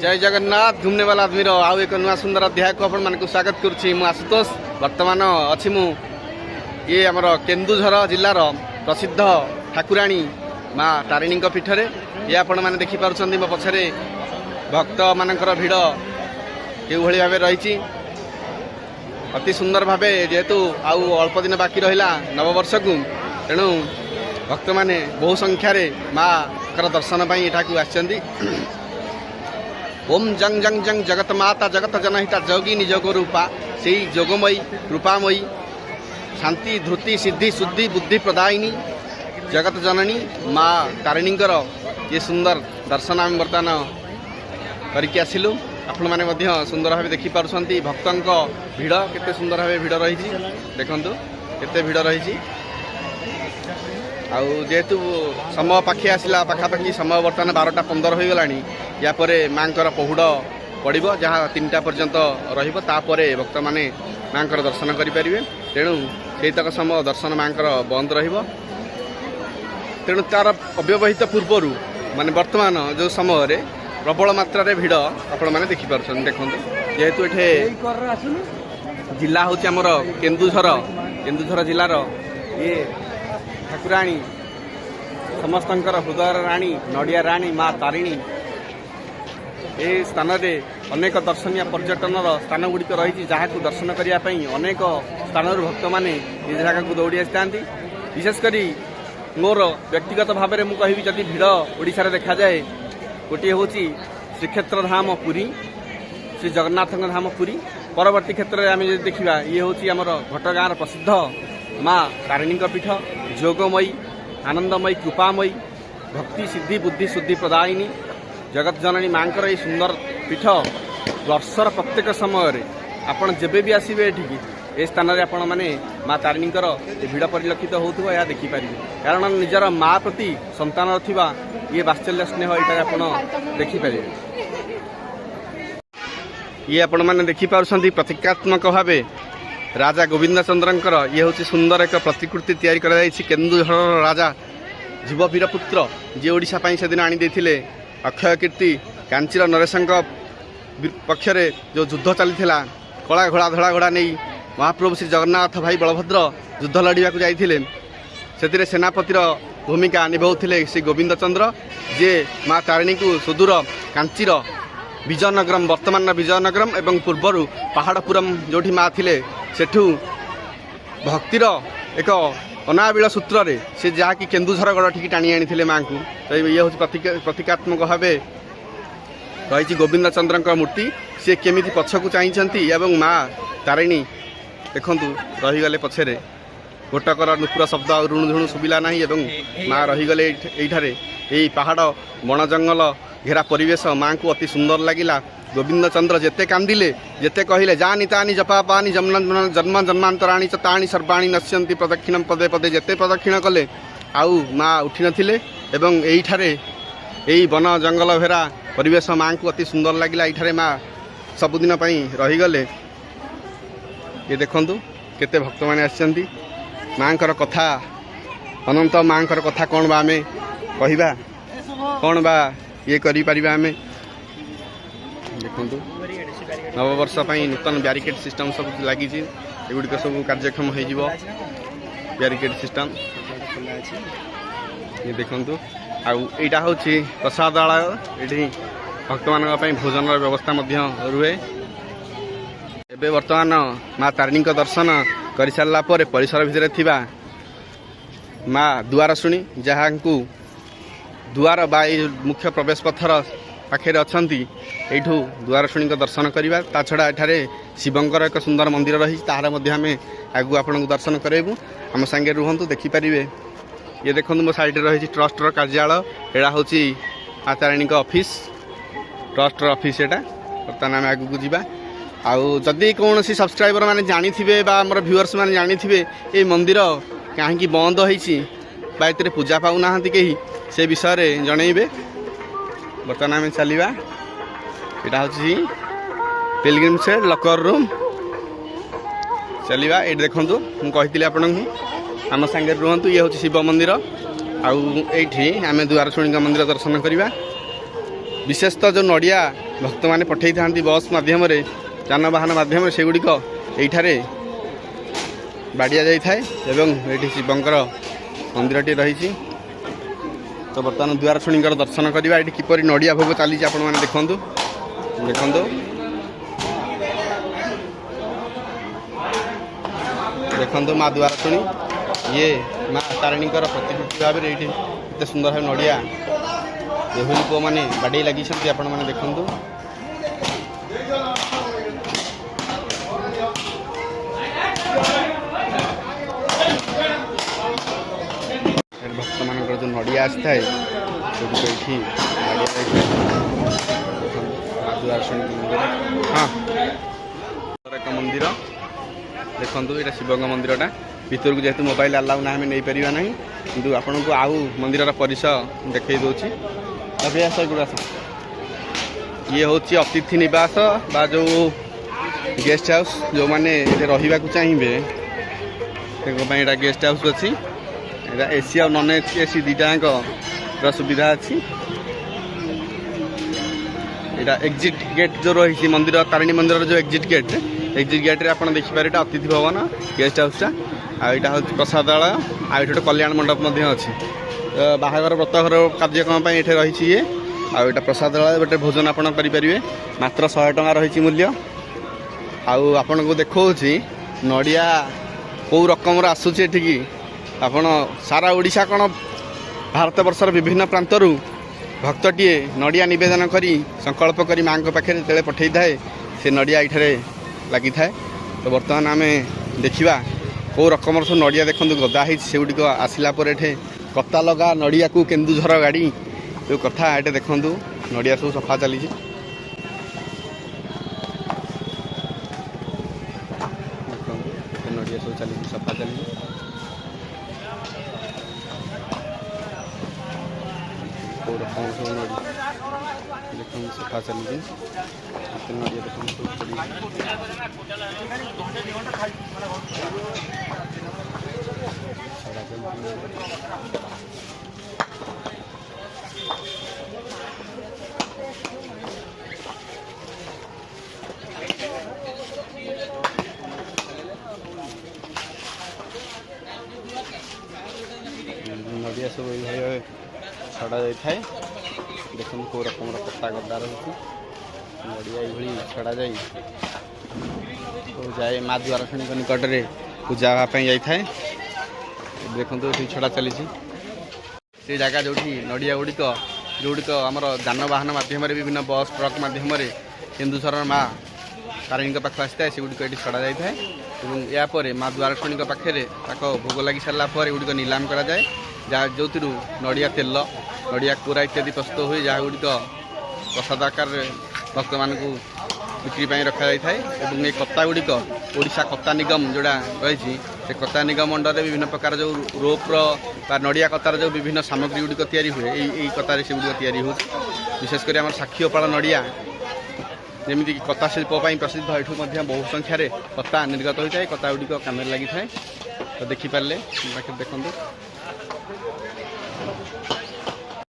जय जगन्नाथ घूमने वाला आदमी आउ एक नुआ सुंदर अध्याय को आपण मानक स्वागत करुच्ची मु आशुतोष वर्तमान अच्छी मु ये आमर केन्दुझर जिलार प्रसिद्ध ठाकुराणी माँ तारिणी पीठरे ये आपण मैंने देखिपुं मो पछरे भक्त मानकर भिड़ के भाव रही अति सुंदर भाव जेहेतु आउ अल्प दिन बाकी रहा नववर्ष को तेणु भक्त मैंने बहु संख्यार माँ दर्शन पर यहाँ आसछन्ति। ओम जंग जंग जंग जगत माता जगत जनहिता जोगिनी जोग रूपा से जोगमयी रूपामयी शांति धृति सिद्धि शुद्धि बुद्धि प्रदायिनी जगत जननी माँ तारिणी ये सुंदर दर्शन आम बर्तमान करके आसिलु। आपण मैंने सुंदर भाव देखिपुं भक्तों भिड़ केते सुंदर भाव भिड़ रही देखु केते भिड़ रही आउ जेहेतु समय पाखे आसला पाखापाखि समय बर्तमान 12:15 हो गलानी यापर माँ पहुड़ पड़ो जहाँ 3टा पर्यंत रहीपर भक्त मैंने माँ दर्शन करेंगे तेणु सेतक समय दर्शन माँ बंद तेणु तार अव्यवहित पूर्वर माने वर्तमान जो समय प्रबल मात्रा भिड़ आपण मैंने देखिपुं देखो जेहेतु ये जिला हूँ आमर केन्दुझर जिलार ये ठाकुराणी समस्त हृदय राणी नड़िया राणी माँ तारिणी ये स्थान में अनेक दर्शनीय पर्यटन स्थान गुड़िक रही जहाँ को दर्शन करने अनेक स्थान भक्त मैंने ये जगह को दौड़ी आसता विशेषकर मोर व्यक्तिगत भाव में मुझे जदि भिड़ ओडिशा देखा जाए गोटे हूँ श्रीक्षेत्र धाम पुरी श्री जगन्नाथ धाम पुरी परवर्ती क्षेत्र में आम देखा ये हूँ आमर घटगाँर प्रसिद्ध माँ तारिणी पीठ जोगमयी आनंदमयी कृपामयी भक्ति सिद्धि बुद्धि शुद्धि प्रदायिनी जगत जननी माँ ये सुंदर पीठ वर्षर प्रत्येक समय आपड़ जब भी आसवे ये स्थान में आपण मैंने माँ तारिणी भिड़ परिलक्षित होता यह देखिपारे कारण निजर माँ प्रति संतान थिबा ये वात्सल्य स्नेह यहाँ आप देखिपारे ये आपण मैंने देखिपुं प्रतीकात्मक भाव राजा गोविंद चंद्रंकर ये हूँ सुंदर एक प्रतिकृति तैयारी केन्दुझर राजा जीववीर पुत्र जी ओडिशा से दिन आनी देथिले अक्षय कीर्ति कांचीर नरेश पक्षरे जो युद्ध चली कला घोड़ा धड़ा घोड़ा नहीं महाप्रभु श्री जगन्नाथ भाई बलभद्र युद्ध लड़ाक जाते से सेनापतिर भूमिका निभाउथिले श्री गोविंद चंद्र जे माँ तारिणी को सुदूर कांचीर विजयनगरम वर्तमान विजयनगरम एवं पूर्वर पहाड़पुरम जो माँ थिले सेठू भक्तिर एक अनाबिल सूत्र रे से जहाँकि केन्दुझर गढ़ ठीक टाणी आनी माँ को तो ये हूँ प्रतीकात्मक भाव रही गोविंद चंद्र मूर्ति सी केमी पछकू चाहती एवं माँ तारिणी देखु रहीगले पछरे गोटकर नुपुर शब्द और ऋणुझुणु शुविला ना माँ रहीगले यही पहाड़ बण जंगल घेरा परिवेश माँ को अति सुंदर लगिला। गोविंद चंद्र जेते कांदिले जेते कहले जानी तानी जपा पानी जन्म जन्मांतराणी च ताणी सर्वाणी नश्यंती प्रदक्षिणम पदे पदे जेते प्रदक्षिण कले आउ माँ उठी नथिले एवं यही वन जंगल घेरा परिवेश माँ को अति सुंदर लगिला। ये माँ सबुदिन रहीगले ये देखंतु केते भक्त मैंने आसछन्ति माँ कथा अनंत माँ कथा कौन बा आमे कहिबा कौन बा ये करि परिबा आमे देखु नववर्ष नूतन ब्यारिकेड सिस्टम सब लगी एगुड़िक सब कार्यक्षम हो ब्यारिकेड सिस्टम ये देखु आईटा हूँ प्रसादालय ये भक्त मान भोजन व्यवस्था रुहे एबे वर्तमान माँ तारिणी दर्शन कर सारा परिसर भितर थिबा माँ दुआर शुणी जहाँ को दुआर बा मुख्य प्रवेश पथर पाखे अच्छी यू दुआर शुणी दर्शन करवा ता छड़ा एठारे शिवंकर एक सुंदर मंदिर रही तार आम आगू आपन दर्शन करेबू आम सांगे रुहतु देखिपारे ये देखो मो साइड रही ट्रस्टर कार्यालय एड़ा हूँ माँ तारिणी ऑफिस ट्रस्टर ऑफिस एटा बर्तमान आम आगू जावा आउ जदि कौन सी सब्सक्राइबर मैंने जानी थे आमर व्यूअर्स मैंने जानी थे ये मंदिर कहीं बंद होती पूजा पाऊना कहीं से विषय जनइबे बर्तमान आम चलवा यहाँ हूँ पिलग्रिम से लकर रूम चलवा ये देखूँ मुझे आपन को आम सांगे रुहतु ये हूँ शिव मंदिर आउ आम दुआर शुणी मंदिर दर्शन करवा विशेषतः जो नड़िया भक्त मैंने पठे था बस मध्यम जानवाहन मध्यम से गुड़िक ये बाड़िया जाए ये शिवंकर मंदिर रही। तो बर्तमान द्वार शुणीकर दर्शन करवा ये किपर नड़िया भोग चली आपण मैंने देखु देखु देखु माँ द्वार शुणी ये माँ तारिणी प्रतिकृति भाव में ये सुंदर भाव नड़िया देहुरी पुओ मैंने बाड़े लगी आपण मैंने देखु भक्त मान जो नड़िया आसी थाए हाँ एक मंदिर देखो ये शिव मंदिरटा भीतर को जेहतु मोबाइल अलाउ ना आम नहीं पारा ना कि आपन को आउ मंदिर परिसर देखई दूसरी ये हूँ अतिथि निवास बा जो गेस्ट हाउस जो मैंने रहा चाहिए गेस्ट हाउस अच्छी एसी और नॉन एसी दुटाक सुविधा अच्छी। यहाँ एग्जिट गेट जो रही मंदिर तारिणी मंदिर जो एग्जिट गेट रे आप देखिपारे अतिथि भवन गेस्ट हाउसटा आईटा हूँ प्रसादालय आठ गोटे कल्याण मंडप अच्छी बाहागर व्रतघर कार्यक्रम ये रही ये आईटा प्रसादालय गोटे भोजन आप करेंगे मात्र 100 टଙ୍କା रही मूल्य आपण को देखा नड़िया कौ रकम आसूची एठिकी आपण सारा ओडिशा कौन भारत वर्षर विभिन्न प्रांतरू भक्तटीए नड़िया नवेदन करी संकल्प करी माँ पाखे जो पठे थाए से नड़िया ये लगी थाए। तो बर्तमान आम देखा कौ रकम सब नड़िया देखो गदा से गुड़िक आसला कता लगा नड़िया को केन्दुझर गाड़ी जो कथा ये देखु नड़िया सब सफा चली नड़िया सब चली सफा चली देखो सफा चली नड़िया नड़िया सब छड़ा जाए देखो कौ रकम कटा गदा रही नड़िया ये छड़ा जाए तो जाए माँ द्वार शुणी निकट में पूजा जाए देखो ये छड़ा चली से जगह जो नड़िया गुड़िक आमर जानवाहन मध्यम विभिन्न बस ट्रक मध्यम केन्दुझर माँ तारिणी पाख आसी था से गुड़िक ये छड़ा जाए यापर माँ द्वार शुणी पाखे भोग लगी सारापर गुड़िक नीलाम कराए जहाँ जो नड़िया तेल नड़िया कोरा इत्यादि प्रस्तुत हुए जहाँ गुड़िक प्रसाद आकार भक्त मान बिक्री रखा जाए ये कत्ता गुड़िक ओडिशा कत्ता निगम जोड़ा रही से कत्ता निगम अंडर विभिन्न प्रकार जो रोप्र नड़िया कतार जो विभिन्न सामग्री गुड़िक तैयारी हुए यही कतार से गुड़िक तैयारी हो विशेषकर आम साक्षीपाल नड़िया जमीक कता शिल्प प्रसिद्ध एठू बहु संख्यार कता निर्गत होता है कता गुड़िक काम लगी था तो देखिपारे देखते